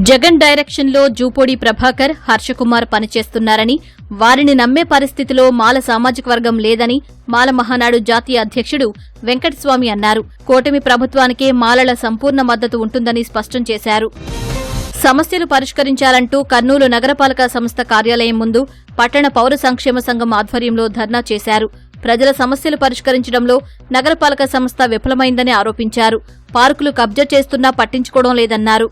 జగన్ డైరెక్షన్లో జూపూడి ప్రభాకర్, హర్షకుమార్ పనిచేస్తున్నారని, వారిని నమ్మే పరిస్థితిలో మాల సామాజిక వర్గం లేదని మాల మహానాడు జాతీయ అధ్యక్షుడు వెంకటస్వామి అన్నారు. కూటమి ప్రభుత్వానికే మాలల సంపూర్ణ మద్దతు ఉంటుందని స్పష్టం చేశారు. సమస్యలు పరిష్కరించాలంటూ కర్నూలు నగరపాలక సంస్థ కార్యాలయం ముందు పట్టణ పౌర సంక్షేమ సంఘం ఆధ్వర్యంలో ధర్నా చేశారు. ప్రజల సమస్యలు పరిష్కరించడంలో నగరపాలక సంస్థ విఫలమైందని ఆరోపించారు. పార్కులు కబ్జా చేస్తున్నా పట్టించుకోవడం లేదన్నారు.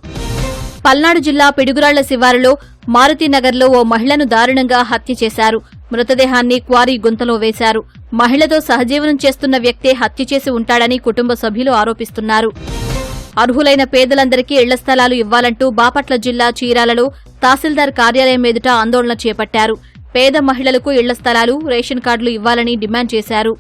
పల్నాడు జిల్లా పిడుగురాళ్ల శివారులో మారుతినగర్లో ఓ మహిళను దారుణంగా హత్య చేశారు. మృతదేహాన్ని క్వారీ గుంతలో వేశారు. మహిళతో సహజీవనం చేస్తున్న వ్యక్తే హత్య చేసి ఉంటాడని కుటుంబ సభ్యులు ఆరోపిస్తున్నారు. అర్హులైన పేదలందరికీ ఇళ్ల స్థలాలు ఇవ్వాలంటూ బాపట్ల జిల్లా చీరాలలో తహసీల్దార్ కార్యాలయం ఎదుట ఆందోళన చేపట్టారు. పేద మహిళలకు ఇళ్ల స్థలాలు, రేషన్ కార్డులు ఇవ్వాలని డిమాండ్ చేశారు.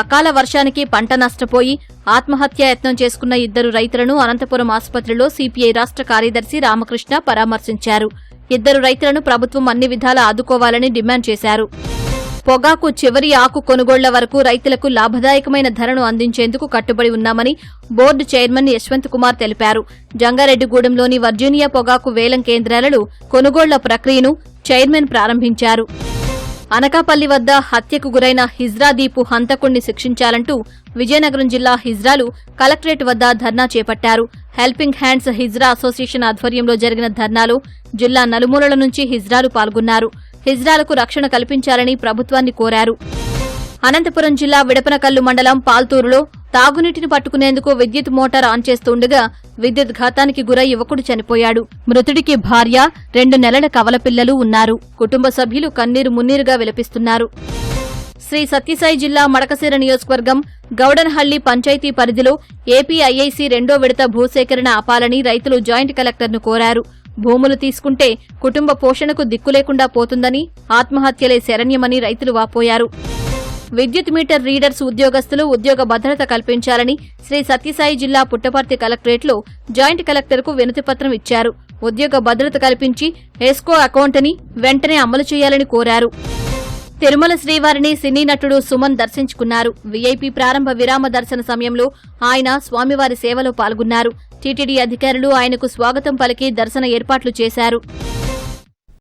అకాల వర్షానికి పంట నష్టపోయి ఆత్మహత్యా యత్నం చేసుకున్న 2 రైతులను అనంతపురం ఆసుపత్రిలో సిపిఐ రాష్ట్ర కార్యదర్శి రామకృష్ణ పరామర్శించారు. 2 రైతులను ప్రభుత్వం అన్ని విధాలా ఆదుకోవాలని డిమాండ్ చేశారు. పొగాకు చివరి ఆకు కొనుగోళ్ల వరకు రైతులకు లాభదాయకమైన ధరను అందించేందుకు కట్టుబడి ఉన్నామని బోర్డు చైర్మన్ యశ్వంత్ కుమార్ తెలిపారు. జంగారెడ్డిగూడెంలోని వర్జీనియా పొగాకు వేలం కేంద్రాలలో కొనుగోళ్ల ప్రక్రియను చైర్మన్ ప్రారంభించారు. అనకాపల్లి వద్ద హత్యకు గురైన హిజ్రా దీపు హంతకుణ్ణి శిక్షించాలంటూ విజయనగరం జిల్లా హిజ్రాలు కలెక్టరేట్ వద్ద ధర్నా చేపట్టారు. హెల్పింగ్ హ్యాండ్స్ హిజ్రా అసోసియేషన్ ఆధ్వర్యంలో జరిగిన ధర్నాలో జిల్లా నలుమూలల నుంచి హిజ్రాలు పాల్గొన్నారు. హిజ్రాలకు రక్షణ కల్పించాలని ప్రభుత్వాన్ని కోరారు. అనంతపురం జిల్లా విడపనకల్లు మండలం పాల్తూరులో తాగునీటిని పట్టుకునేందుకు విద్యుత్ మోటార్ ఆన్ చేస్తుండగా విద్యుత్ ఘాతానికి గురై యువకుడు చనిపోయాడు. మృతుడికి భార్య, 2 నెలల కవలపిల్లలు ఉన్నారు. కుటుంబ సభ్యులు కన్నీరు మున్నీరుగా విలపిస్తున్నారు. శ్రీ సత్యసాయి జిల్లా మడకశిర నియోజకవర్గం గౌడనహళ్లి పంచాయతీ పరిధిలో ఏపీఐఐసి 2వ విడత భూసేకరణ ఆపాలని రైతులు జాయింట్ కలెక్టర్ను కోరారు. భూములు తీసుకుంటే కుటుంబ పోషణకు దిక్కులేకుండా పోతుందని, ఆత్మహత్యలే శరణ్యమని రైతులు వాపోయారు. విద్యుత్ మీటర్ రీడర్స్ ఉద్యోగస్తులు ఉద్యోగ భద్రత కల్పించాలని శ్రీ సత్యసాయి జిల్లా పుట్టపర్తి కలెక్టరేట్లో జాయింట్ కలెక్టర్కు వినతిపత్రం ఇచ్చారు. ఉద్యోగ భద్రత కల్పించి ఎస్కో అకౌంట్ని వెంటనే అమలు చేయాలని కోరారు. తిరుమల శ్రీవారిని సినీ నటుడు సుమన్ దర్శించుకున్నారు. వీఐపీ ప్రారంభ విరామ దర్శన సమయంలో ఆయన స్వామివారి సేవలో పాల్గొన్నారు. టీటీడీ అధికారులు ఆయనకు స్వాగతం పలికి దర్శన ఏర్పాట్లు చేశారు.